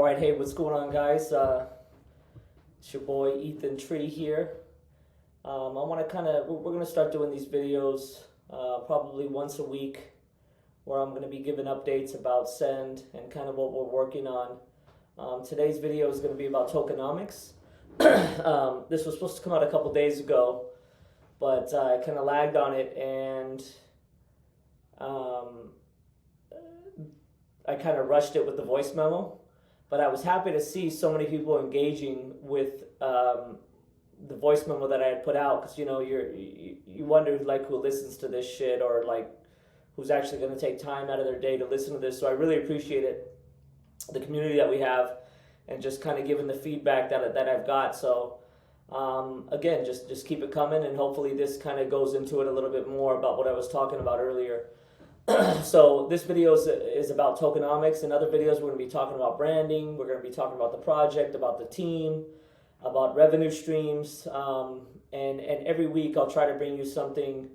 right, hey, what's going on, guys? It's your boy Ethan Tree here. I want to we're going to start doing these videos probably once a week, where I'm going to be giving updates about Send and kind of what we're working on. Today's video is going to be about tokenomics. This was supposed to come out a couple days ago, but I kind of lagged on it, and I kind of rushed it with the voice memo. But I was happy to see so many people engaging with the voice memo that I had put out, because you wonder like who listens to this shit, or like who's actually going to take time out of their day to listen to this. So I really appreciate it, the community that we have, and just kind of giving the feedback that I've got. So again, just keep it coming, and hopefully this kind of goes into it a little bit more about what I was talking about earlier. So this video is about tokenomics. In other videos, we're going to be talking about branding. We're going to be talking about the project, about the team, about revenue streams, and every week I'll try to bring you something,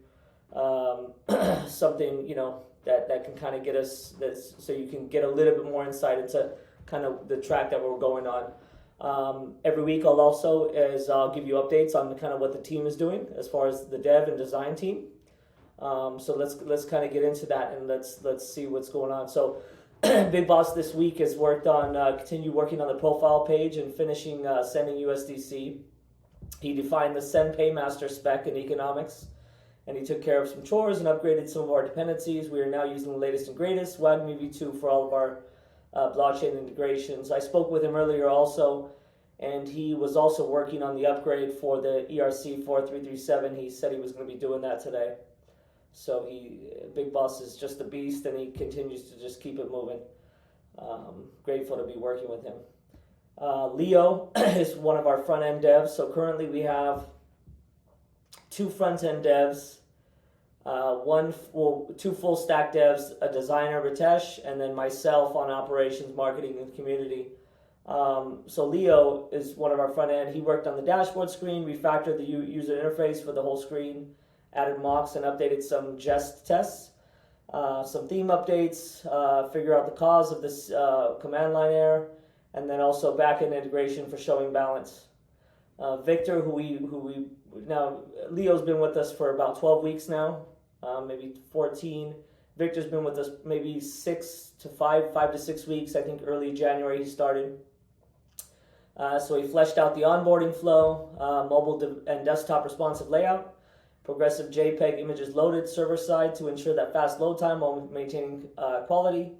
something that can kind of get us this, so you can get a little bit more insight into kind of the track that we're going on. Every week I'll give you updates on kind of what the team is doing as far as the dev and design team. So let's kind of get into that, and let's see what's going on. So Big Boss this week has worked on continue working on the profile page and finishing sending USDC. He defined the Send Paymaster spec in economics, and he took care of some chores and upgraded some of our dependencies. We are now using the latest and greatest WAGMI v2 for all of our blockchain integrations. I spoke with him earlier also, and he was also working on the upgrade for the ERC 4337. He said he was going to be doing that today. So Big Boss is just a beast, and he continues to just keep it moving. Grateful to be working with him. Leo is one of our front-end devs. So currently we have 2 front-end devs, 2 full-stack devs, a designer, Ritesh, and then myself on operations, marketing, and community. So Leo is one of our front-end. He worked on the dashboard screen, refactored the user interface for the whole screen, added mocks and updated some jest tests, some theme updates, figure out the cause of this command line error, and then also backend integration for showing balance. Victor, Leo's been with us for about 12 weeks now, maybe 14. Victor's been with us maybe 5 to 6 weeks. I think early January he started. So he fleshed out the onboarding flow, mobile and desktop responsive layout, progressive JPEG images loaded server side to ensure that fast load time while maintaining quality.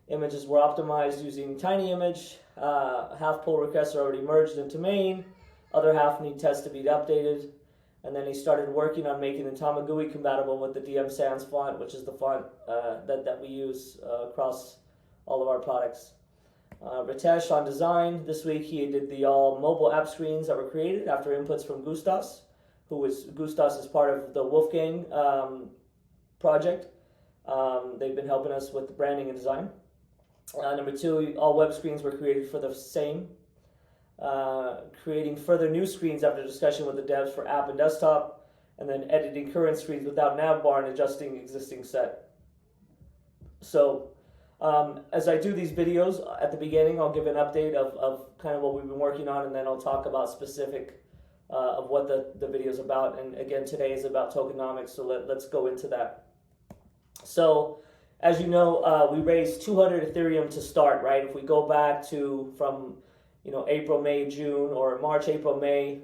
Images were optimized using tiny image. Half pull requests are already merged into main. Other half need tests to be updated. And then he started working on making the Tamagui compatible with the DM Sans font, which is the font that we use across all of our products. Ritesh on design. This week he did the all mobile app screens that were created after inputs from Gustas. Gustas is part of the Wolfgang project. They've been helping us with the branding and design. Number 2, all web screens were created for the same. Creating further new screens after discussion with the devs for app and desktop, and then editing current screens without navbar and adjusting existing set. So as I do these videos, at the beginning I'll give an update of kind of what we've been working on, and then I'll talk about specific of what the video is about. And again, today is about tokenomics, so let's go into that. So as you know, we raised 200 Ethereum to start, right? If we go back from April, May, June, or March, April, May,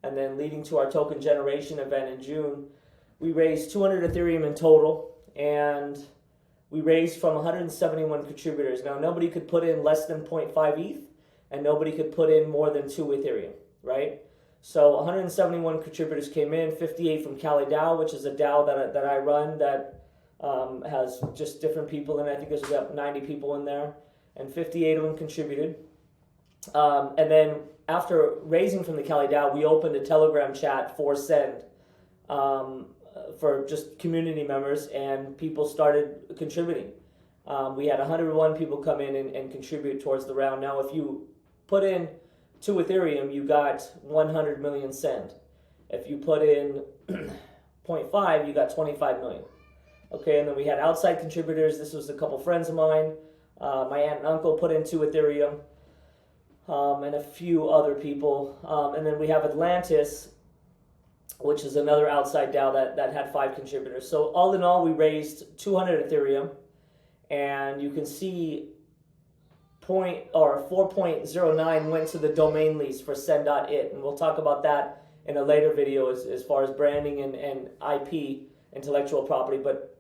and then leading to our token generation event in June, we raised 200 Ethereum in total, and we raised from 171 contributors. Now, nobody could put in less than 0.5 ETH, and nobody could put in more than 2 Ethereum, right? So 171 contributors came in, 58 from Cali DAO, which is a DAO that I run that has just different people in it. I think there's about 90 people in there, and 58 of them contributed. And then after raising from the Cali DAO, we opened a Telegram chat for Send for just community members, and people started contributing. We had 101 people come in and contribute towards the round. Now, if you put in 2 Ethereum, you got 100 million Send. If you put in 0.5, you got 25 million. Okay, and then we had outside contributors. This was a couple friends of mine. My aunt and uncle put in 2 Ethereum. and a few other people. And then we have Atlantis, which is another outside DAO that had 5 contributors. So all in all, we raised 200 Ethereum, and you can see 4.09 went to the domain lease for Send.it, and we'll talk about that in a later video as far as branding and IP, intellectual property. But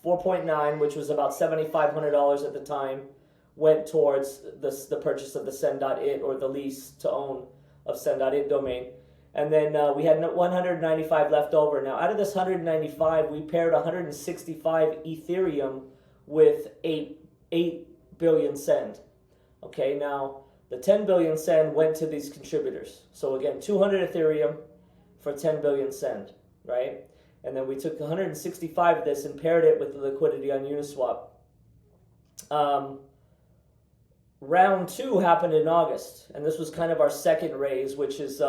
4.9, which was about $7,500 at the time, went towards the purchase of the Send.it, or the lease to own of Send.it domain. And then we had 195 left over. Now, out of this 195, we paired 165 Ethereum with 8 billion Send. Okay, now the 10 billion Send went to these contributors. So again, 200 Ethereum for 10 billion Send, right? And then we took 165 of this and paired it with the liquidity on Uniswap. Round 2 happened in August, and this was kind of our second raise, which is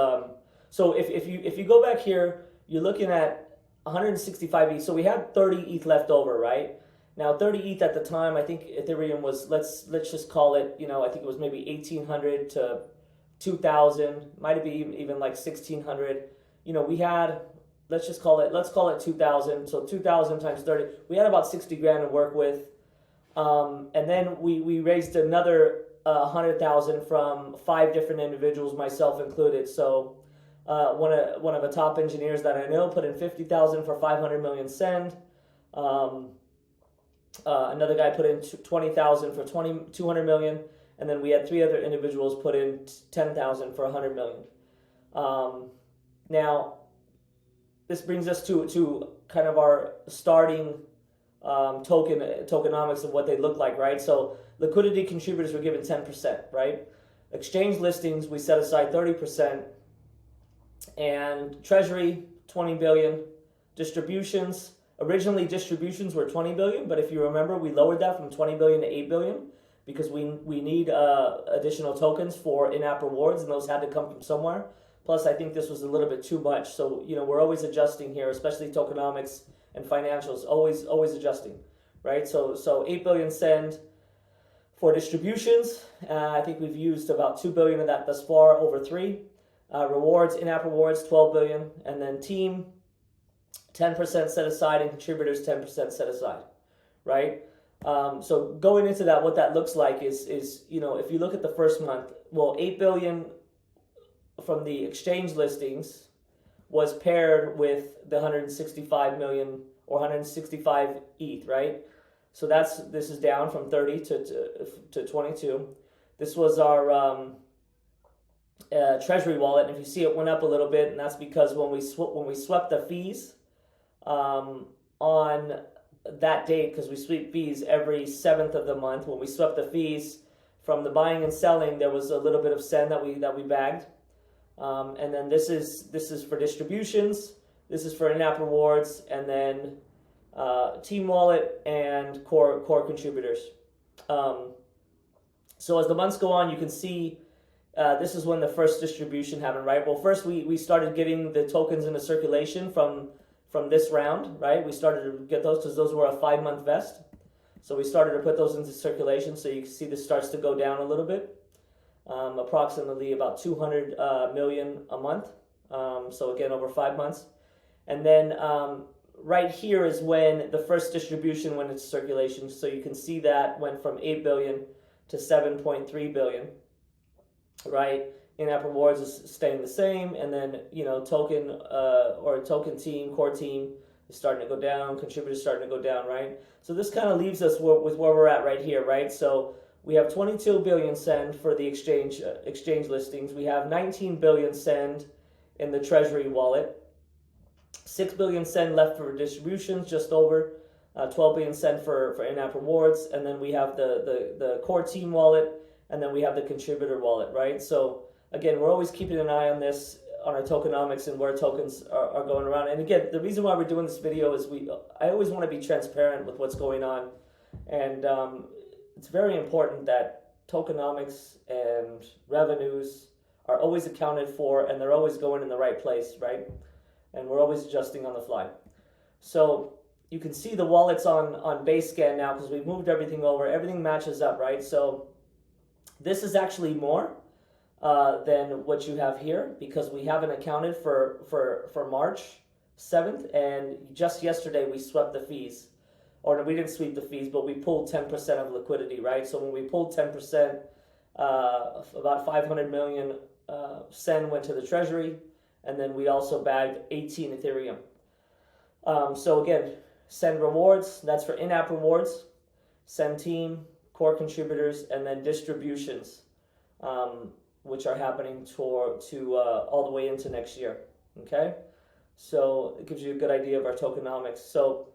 so if you go back here, you're looking at 165 ETH. So we had 30 ETH left over, right? Now 30 ETH at the time, I think Ethereum was, let's just call it, I think it was maybe 1,800 to 2,000, might be even like 1,600. We had, let's call it 2,000. So 2,000 times 30, we had about 60 grand to work with. And then we raised another 100,000 from 5 different individuals, myself included. So one of the top engineers that I know put in 50,000 for 500 million Send. Another guy put in 20,000 for 200 million, and then we had 3 other individuals put in 10,000 for 100 million. Now, this brings us to kind of our starting tokenomics of what they look like, right? So liquidity contributors were given 10%, right? Exchange listings, we set aside 30%, and treasury, 20 billion. Distributions, originally distributions were 20 billion, but if you remember, we lowered that from 20 billion to 8 billion because we need additional tokens for in-app rewards, and those had to come from somewhere. Plus, I think this was a little bit too much. So, we're always adjusting here, especially tokenomics and financials, always adjusting, right? So 8 billion Send for distributions. I think we've used about 2 billion of that thus far over 3. Rewards, in-app rewards, 12 billion, and then team, 10% set aside, and contributors 10% set aside, right? So going into that, what that looks like is if you look at the first month, well, 8 billion from the exchange listings was paired with the 165 million or 165 ETH, right? So this is down from 30 to 22. This was our treasury wallet, and if you see, it went up a little bit, and that's because when we swept the fees on that date, because we sweep fees every 7th of the month. When we swept the fees from the buying and selling, there was a little bit of Send that we bagged, and then this is for distributions. This is for in-app rewards, and then team wallet and core contributors. So as the months go on, you can see this is when the first distribution happened, right? Well, first we started getting the tokens into circulation from this round, right? We started to get those because those were a 5-month vest. So we started to put those into circulation. So you can see this starts to go down a little bit, approximately about 200 million a month. So again, over 5 months. And then right here is when the first distribution went into circulation. So you can see that went from 8 billion to 7.3 billion, right? In-app rewards is staying the same, and then token or token team, core team is starting to go down, contributors starting to go down, right? So this kind of leaves us with where we're at right here, right? So we have 22 billion Send for the exchange listings. We have 19 billion Send in the treasury wallet. 6 billion Send left for distributions, just over 12 billion Send for in-app rewards, and then we have the core team wallet, and then we have the contributor wallet, right? So again, we're always keeping an eye on this, on our tokenomics and where tokens are going around. And again, the reason why we're doing this video is I always want to be transparent with what's going on. And it's very important that tokenomics and revenues are always accounted for, and they're always going in the right place, right? And we're always adjusting on the fly. So you can see the wallets on base scan now because we've moved everything over. Everything matches up, right? So this is actually more. than what you have here, because we haven't accounted for March 7th, and just yesterday we swept the fees. Or no, we didn't sweep the fees, but we pulled 10% of liquidity, right? So when we pulled 10%, about 500 million Sen went to the treasury, and then we also bagged 18 Ethereum. So again, Sen rewards, that's for in-app rewards, Sen team, core contributors, and then distributions, which are happening to all the way into next year, okay? So it gives you a good idea of our tokenomics. So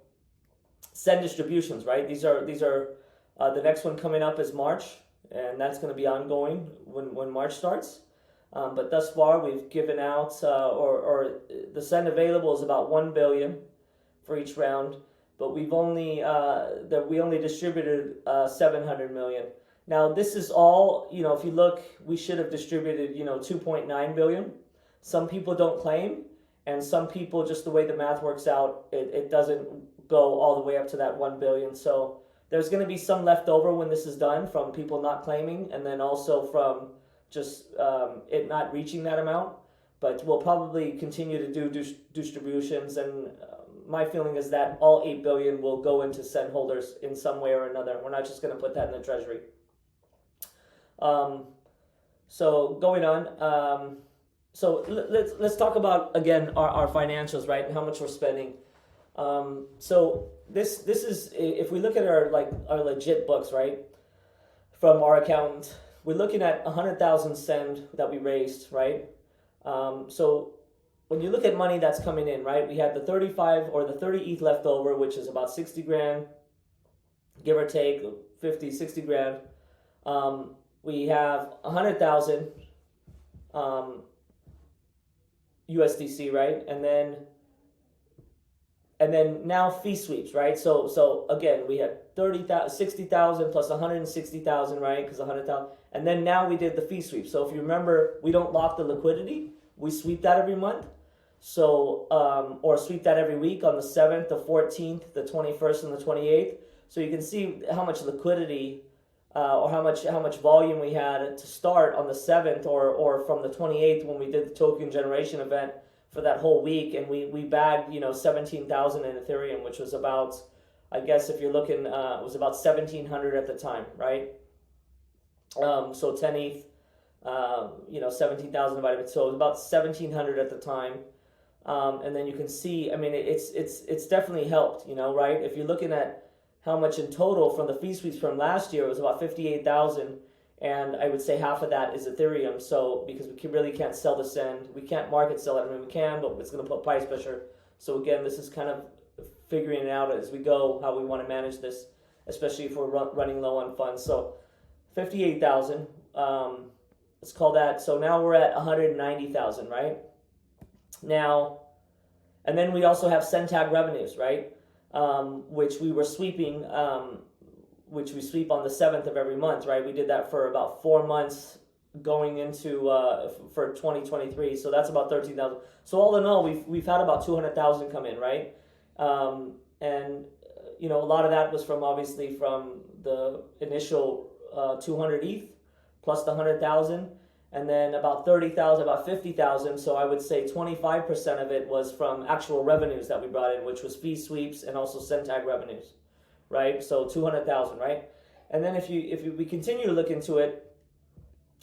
Send distributions, right? These are the next one coming up is March, and that's going to be ongoing when March starts. But thus far, we've given out, or the Send available is about 1 billion for each round, but we only distributed 700 million. Now this is all, if you look, we should have distributed 2.9 billion. Some people don't claim, and some people, just the way the math works out, it doesn't go all the way up to that 1 billion. So there's going to be some left over when this is done from people not claiming, and then also from just it not reaching that amount. But we'll probably continue to do distributions, and my feeling is that all 8 billion will go into Send holders in some way or another. We're not just going to put that in the treasury. So going on, so let's talk about again our financials, right, and how much we're spending. So this is, if we look at our legit books, right, from our accountant, we're looking at 100,000 Send that we raised, right? So when you look at money that's coming in, right, we had the 35 or the 30 ETH left over, which is about 60 grand, give or take 50, 60 grand. We have 100,000 USDC, right? And then now fee sweeps, right? So again, we had 60,000 plus 160,000, right? Because 100,000, and then now we did the fee sweep. So if you remember, we don't lock the liquidity; we sweep that every month. So or sweep that every week on the 7th, the 14th, the 21st, and the 28th. So you can see how much liquidity or how much volume we had to start on the 7th, or from the 28th when we did the token generation event for that whole week, and we bagged 17,000 in Ethereum, which was about, I guess if you're looking, it was about 1,700 at the time, right? So 10 ETH, 17,000 divided by, so it was about 1,700 at the time. And then you can see, I mean, it's definitely helped, right? If you're looking at how much in total from the fee sweeps from last year, it was about 58,000, and I would say half of that is Ethereum. So because we really can't sell the Send, we can't market sell it. I mean, we can, but it's going to put price pressure. So again, this is kind of figuring it out as we go, how we want to manage this, especially if we're running low on funds. So 58,000, let's call that. So now we're at 190,000, right? Now, and then we also have Send tag revenues, right? Which we were sweeping, which we sweep on the 7th of every month, right? We did that for about 4 months going into for 2023. So that's about 13,000. So all in all, we've had about 200,000 come in, right? And a lot of that was obviously from the initial 200 ETH plus the 100,000. And then about 30,000, about 50,000. So I would say 25% of it was from actual revenues that we brought in, which was fee sweeps and also Send tag revenues, right? So 200,000, right? And then if we continue to look into it,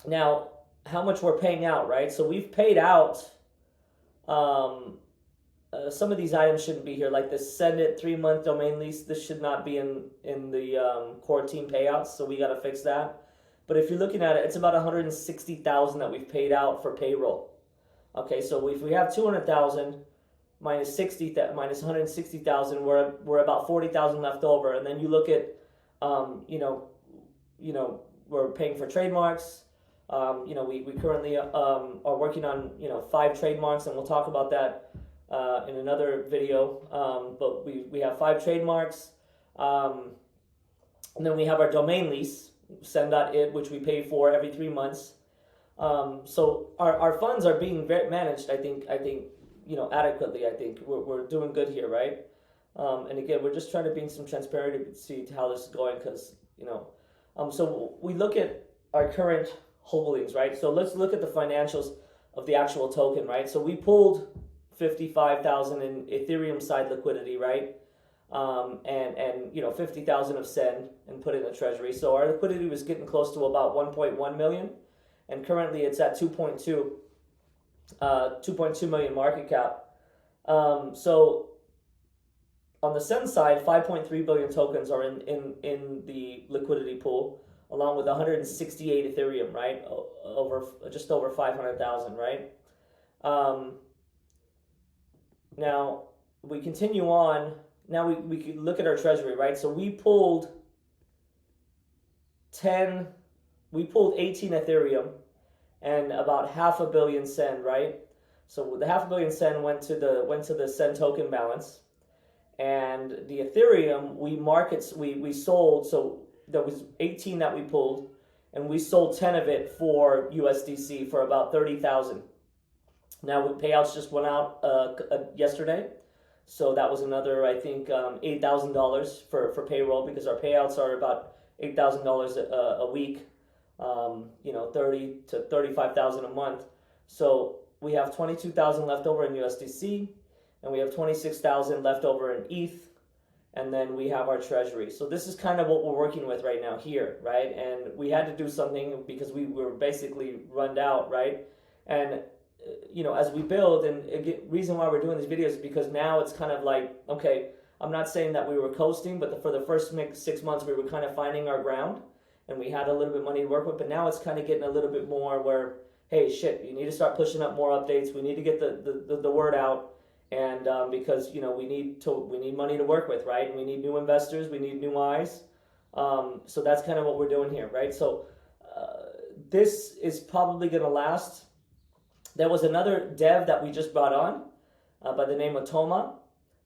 now how much we're paying out, right? So we've paid out. Some of these items shouldn't be here, like this Sendit 3-month domain lease. This should not be in the core team payouts, so we got to fix that. But if you're looking at it, it's about 160,000 that we've paid out for payroll. Okay, so if we have 200,000 minus 160,000, we're about 40,000 left over. And then you look at, we're paying for trademarks. We currently are working on 5 trademarks, and we'll talk about that in another video. But we have 5 trademarks, and then we have our domain lease. Send.it, which we pay for every 3 months. So our funds are being managed, I think adequately. I think we're doing good here, right? And again, we're just trying to bring some transparency to how this is going, because so we look at our current holdings, right? So let's look at the financials of the actual token, right? So we pulled 55,000 in Ethereum side liquidity, right? And 50,000 of Send and put it in the treasury. So our liquidity was getting close to about 1.1 million, and currently it's at 2.2 million market cap. So on the Send side, 5.3 billion tokens are in the liquidity pool, along with 168 Ethereum, right? Just over 500,000, right? Now we continue on. Now we can look at our treasury, right? So we pulled 18 Ethereum and about 500 million Send, right? So the 500 million Send went to the Send token balance, and the Ethereum we sold. So there was 18 that we pulled, and we sold 10 of it for USDC for about 30,000. Now payouts just went out yesterday. So that was another, I think, $8,000 for payroll, because our payouts are about $8,000 a week, 30 to 35,000 a month. So we have 22,000 left over in USDC, and we have 26,000 left over in ETH, and then we have our treasury. So this is kind of what we're working with right now here, right? And we had to do something because we were basically run out, right? And as we build, and again, reason why we're doing these videos is because now it's kind of like, okay, I'm not saying that we were coasting, but for the first 6 months we were kind of finding our ground, and we had a little bit of money to work with. But now it's kind of getting a little bit more where, hey, shit, you need to start pushing up more updates. We need to get the word out, and because we need money to work with, right? And we need new investors, we need new eyes. So that's kind of what we're doing here, right? So this is probably going to last. There was another dev that we just brought on by the name of Toma,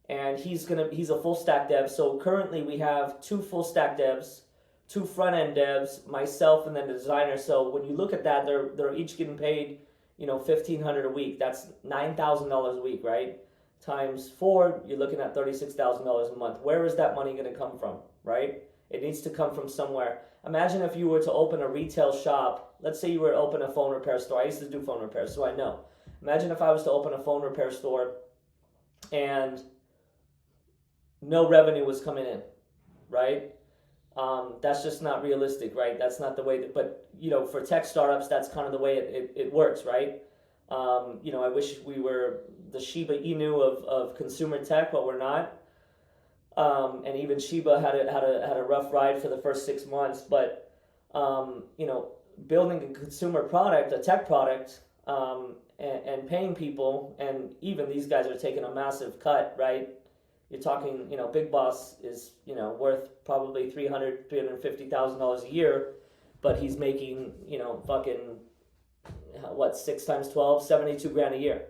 and he's a full stack dev. So currently we have 2 full stack devs, 2 front end devs, myself, and then the designer. So when you look at that, they're each getting paid, $1,500 a week. That's $9,000 a week, right? Times 4, you're looking at $36,000 a month. Where is that money going to come from, right? It needs to come from somewhere. Imagine if you were to open a retail shop. Let's say you were to open a phone repair store. I used to do phone repairs, so I know. Imagine if I was to open a phone repair store and no revenue was coming in, right? That's just not realistic, right? That's not the way but for tech startups, that's kind of the way it works, right? I wish we were the Shiba Inu of consumer tech, but we're not. And even Shiba had a rough ride for the first 6 months, but building a consumer product, a tech product, and paying people, and even these guys are taking a massive cut, right? You're talking, Big Boss is, worth probably $350,000 a year, but he's making, fucking, 6 times 12, 72 grand a year,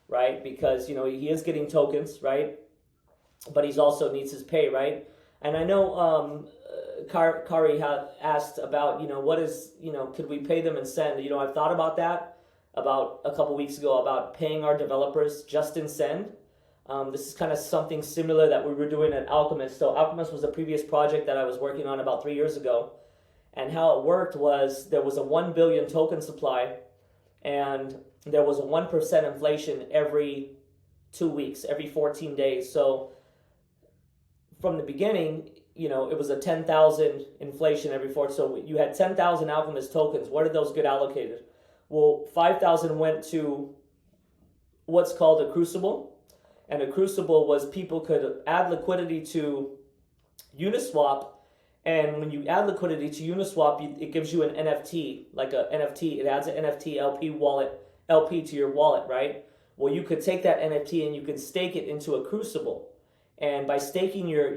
right? Because, he is getting tokens, right? But he's also needs his pay, right? And I know Kari had asked about, what is, could we pay them and Send? I've thought about that about a couple weeks ago, about paying our developers just in Send. This is kind of something similar that we were doing at Alchemist. So Alchemist was a previous project that I was working on about 3 years ago. And how it worked was there was a 1 billion token supply, and there was a 1% inflation every 2 weeks, every 14 days. So from the beginning, it was a 10,000 inflation every 4. So you had 10,000 Alchemist tokens. Where did those get allocated? Well, 5,000 went to what's called a crucible. And a crucible was people could add liquidity to Uniswap. And when you add liquidity to Uniswap, it gives you an NFT, like an NFT. It adds an NFT LP to your wallet, right? Well, you could take that NFT and you could stake it into a crucible. And by staking your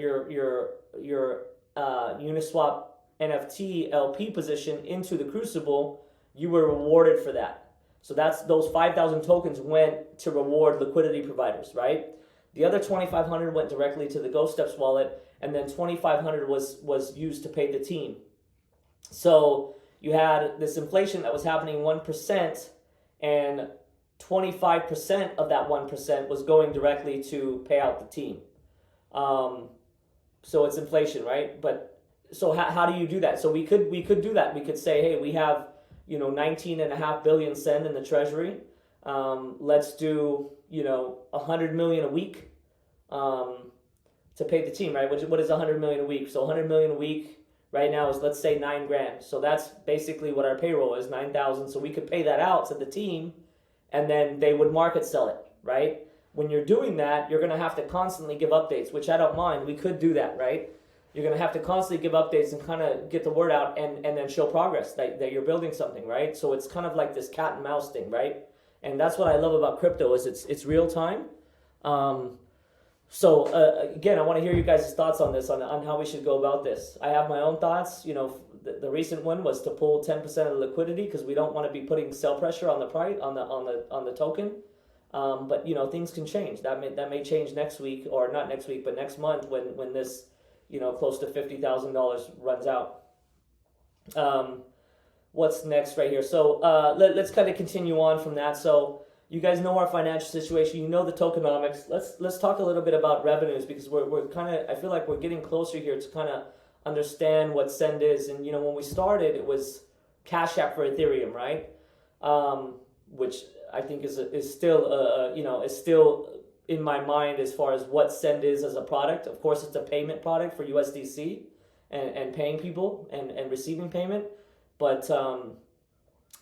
Uniswap NFT LP position into the crucible, you were rewarded for that. So those 5,000 tokens went to reward liquidity providers, right? The other 2,500 went directly to the GoSteps wallet, and then 2,500 was used to pay the team. So you had this inflation that was happening 1%, and 25% of that 1% was going directly to pay out the team. So it's inflation, right? But so how do you do that? So we could do that. We could say, hey, we have 19.5 billion send in the treasury. Let's do 100 million a week to pay the team, right? What is 100 million a week? So 100 million a week right now is, let's say, $9,000. So that's basically what our payroll is, 9,000. So we could pay that out to the team, and then they would market sell it, right? When you're doing that, you're going to have to constantly give updates, which I don't mind. We could do that, right? You're going to have to constantly give updates and kind of get the word out, and then show progress that you're building something, right? So it's kind of like this cat and mouse thing, right? And that's what I love about crypto, is it's real time. So again, I want to hear you guys' thoughts on this, on how we should go about this. I have my own thoughts. The recent one was to pull 10% of the liquidity, because we don't want to be putting sell pressure on the price on the token. But things can change. That may change next week, or not next week, but next month, when this close to $50,000 runs out. What's next right here? So let's kind of continue on from that. So you guys know our financial situation. You know the tokenomics. Let's talk a little bit about revenues, because we're kind of, I feel like we're getting closer here to kind of understand what Send is. And when we started, it was Cash App for Ethereum, right? Which I think is still in my mind as far as what Send is as a product. Of course, it's a payment product for USDC and paying people and receiving payment. But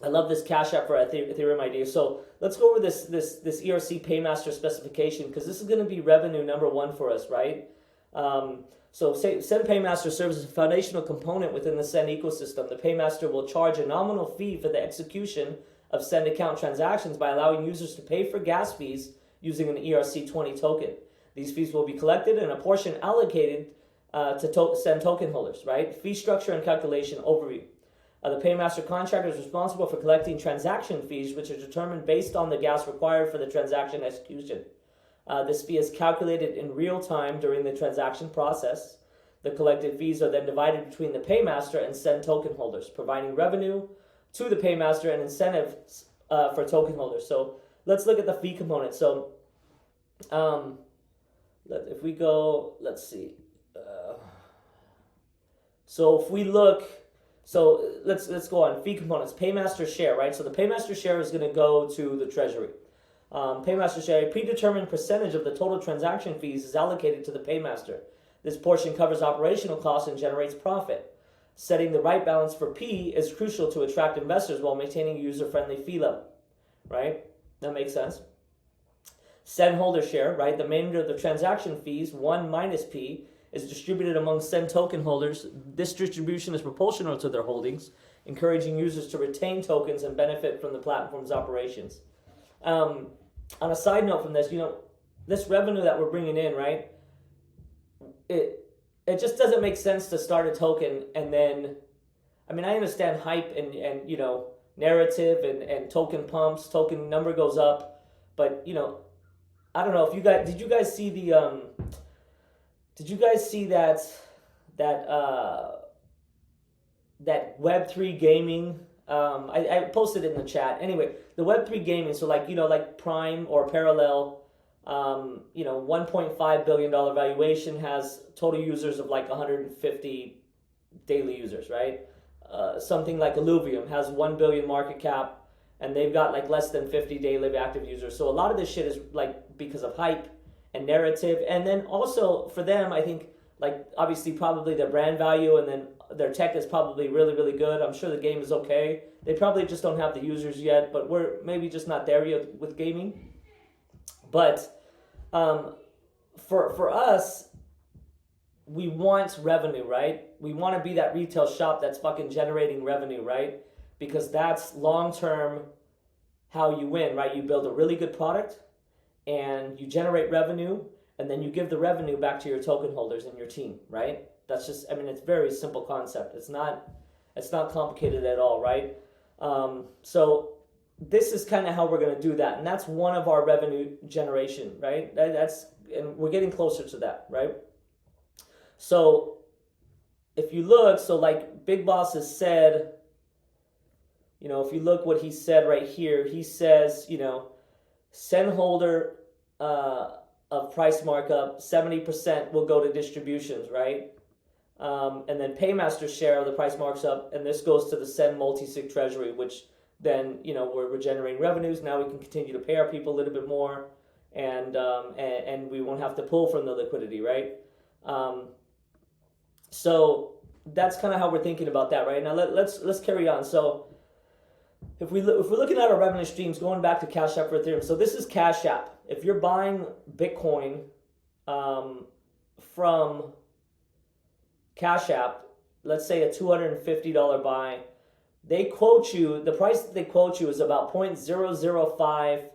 I love this Cash App for Ethereum idea. So let's go over this ERC Paymaster specification, because this is going to be revenue number one for us, right? So Send Paymaster serves as a foundational component within the Send ecosystem. The Paymaster will charge a nominal fee for the execution of Send account transactions by allowing users to pay for gas fees using an ERC20 token. These fees will be collected and a portion allocated to Send token holders, right? Fee structure and calculation overview. The Paymaster contractor is responsible for collecting transaction fees, which are determined based on the gas required for the transaction execution. This fee is calculated in real time during the transaction process. The collected fees are then divided between the Paymaster and Send token holders, providing revenue to the Paymaster and incentives for token holders. So let's look at the fee component. So if we go, let's see. So if we look, so let's go on fee components. Paymaster share, right? So the Paymaster share is going to go to the treasury. Paymaster share, a predetermined percentage of the total transaction fees is allocated to the Paymaster. This portion covers operational costs and generates profit. Setting the right balance for P is crucial to attract investors while maintaining a user-friendly fee level, right? That makes sense. Send holder share, right? The remainder of the transaction fees, 1 minus P, is distributed among Send token holders. This distribution is proportional to their holdings, encouraging users to retain tokens and benefit from the platform's operations. On a side note from this, this revenue that we're bringing in, right? It just doesn't make sense to start a token and then, I understand hype and narrative and token pumps, token number goes up, but I don't know if did you guys see that Web3 gaming? I posted it in the chat. Anyway, the Web3 gaming, so like Prime or Parallel, $1.5 billion valuation, has total users of like 150 daily users, right? Something like Illuvium has 1 billion market cap, and they've got like less than 50 daily active users. So a lot of this shit is like because of hype and narrative, and then also for them, I think, like obviously probably their brand value, and then their tech is probably really, really good. I'm sure the game is okay. They probably just don't have the users yet, but we're maybe just not there yet with gaming. But for us, we want revenue, right? We want to be that retail shop that's fucking generating revenue, right? Because that's long-term how you win, right? You build a really good product and you generate revenue, and then you give the revenue back to your token holders and your team, right? That's just, it's a very simple concept. It's not complicated at all, right? So this is kind of how we're going to do that, and that's one of our revenue generation, right? And we're getting closer to that, right? So if you look, so like Big Boss has said, if you look what he said right here, he says, Send holder of price markup, 70% will go to distributions, right? And then Paymaster's share of the price marks up, and this goes to the Send multi-sig treasury, which then, we're generating revenues. Now we can continue to pay our people a little bit more, and we won't have to pull from the liquidity, right? So that's kind of how we're thinking about that, right? Now let's carry on. So if we're looking at our revenue streams, going back to Cash App for Ethereum. So this is Cash App. If you're buying Bitcoin from Cash App, let's say a $250 buy, they quote you, the price that they quote you is about 0.005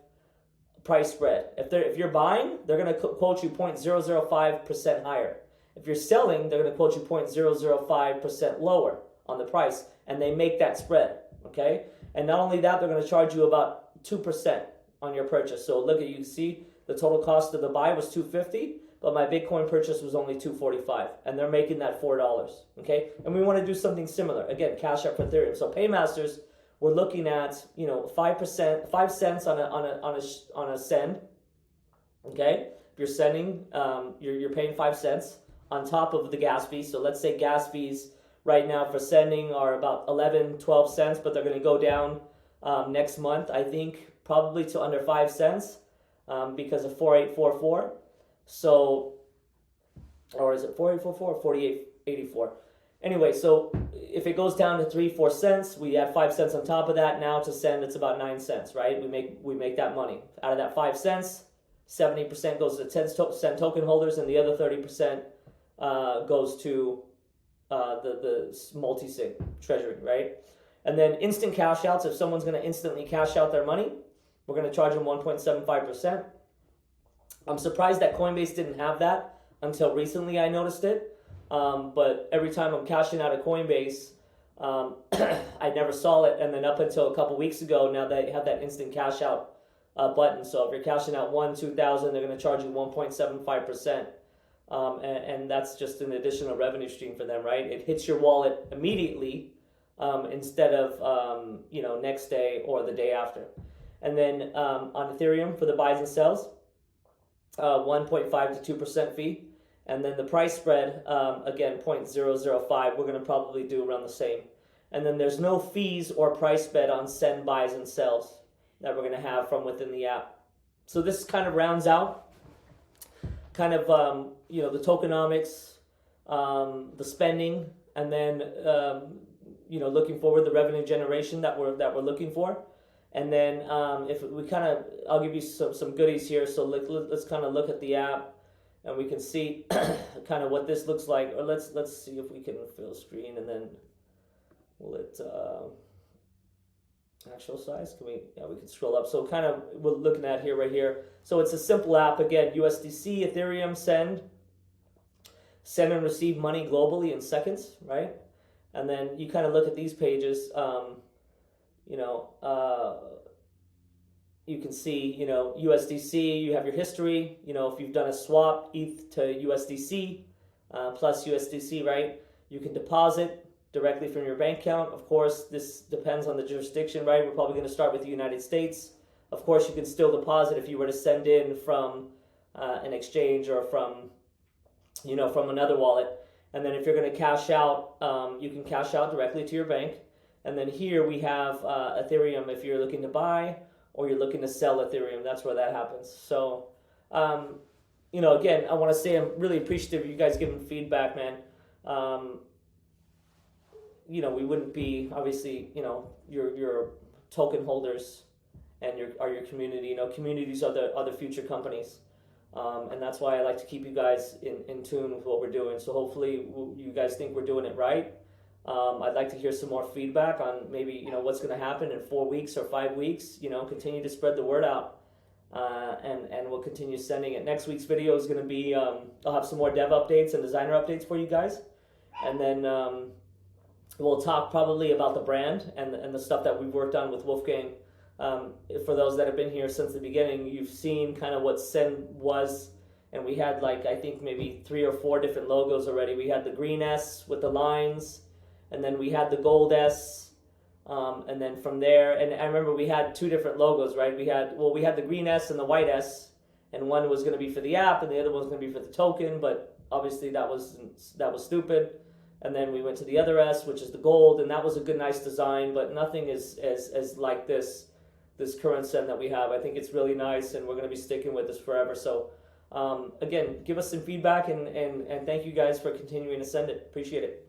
price spread. If you're buying, they're going to quote you 0.005% higher. If you're selling, they're going to quote you 0.005% lower on the price, and they make that spread, okay? And not only that, they're going to charge you about 2% on your purchase. So look at, you can see the total cost of the buy was $250, but my Bitcoin purchase was only $245, and they're making that $4, okay? And we want to do something similar. Again, Cash App for Ethereum. So Paymasters, we're looking at 5%, 5 cents on a send, okay? If you're sending, you're paying 5 cents on top of the gas fees. So let's say gas fees right now for sending are about 11, 12 cents, but they're going to go down next month, I think, probably to under 5 cents because of 4844. So, or is it 4844 or 4884? Anyway, so if it goes down to 3-4 cents, we add 5 cents on top of that. Now to send, it's about 9 cents, right? We make that money. Out of that 5 cents, 70% goes to Send token holders, and the other 30% goes to the multi-sig treasury, right? And then instant cash outs. If someone's going to instantly cash out their money, we're going to charge them 1.75%. I'm surprised that Coinbase didn't have that until recently. I noticed it, but every time I'm cashing out of Coinbase, I never saw it. And then up until a couple weeks ago, now they have that instant cash out button. So if you're cashing out 2,000, they're going to charge you 1.75%. And that's just an additional revenue stream for them, right? It hits your wallet immediately instead of next day or the day after. And then on Ethereum for the buys and sells, 1.5 to 2% fee, and then the price spread again 0.005. We're going to probably do around the same. And then there's no fees or price spread on send buys and sells that we're going to have from within the app. So this kind of rounds out kind of the tokenomics, the spending, and then looking forward the revenue generation that we're looking for. And then if we I'll give you some goodies here. So let's kind of look at the app, and we can see kind of what this looks like. Or let's see if we can fill screen, and then will it actual size? We can scroll up. So kind of we're looking at here right here. So it's a simple app again. USDC, Ethereum, send and receive money globally in seconds, right? And then you kind of look at these pages. You can see, USDC, you have your history, if you've done a swap, ETH to USDC, plus USDC, right? You can deposit directly from your bank account. Of course, this depends on the jurisdiction, right? We're probably going to start with the United States. Of course, you can still deposit if you were to send in from an exchange or from another wallet. And then if you're going to cash out, you can cash out directly to your bank. And then here we have Ethereum if you're looking to buy or you're looking to sell Ethereum. That's where that happens. So, again, I want to say I'm really appreciative of you guys giving feedback, man. We wouldn't be, obviously, your token holders and your community. Communities are the future companies. And that's why I like to keep you guys in tune with what we're doing. So hopefully you guys think we're doing it right. I'd like to hear some more feedback on maybe, what's going to happen in 4 weeks or 5 weeks. Continue to spread the word out, and we'll continue sending it. Next week's video is going to be, I'll have some more dev updates and designer updates for you guys. And then we'll talk probably about the brand and the stuff that we've worked on with Wolfgang. For those that have been here since the beginning, you've seen kind of what Send was. And we had I think maybe 3 or 4 different logos already. We had the green S with the lines. And then we had the gold S, and then from there, and I remember we had 2 different logos, right? We had the green S and the white S, and one was going to be for the app, and the other one was going to be for the token. But obviously that was stupid. And then we went to the other S, which is the gold, and that was a good, nice design, but nothing is as like this current Send that we have. I think it's really nice, and we're going to be sticking with this forever. So again, give us some feedback, and thank you guys for continuing to send it. Appreciate it.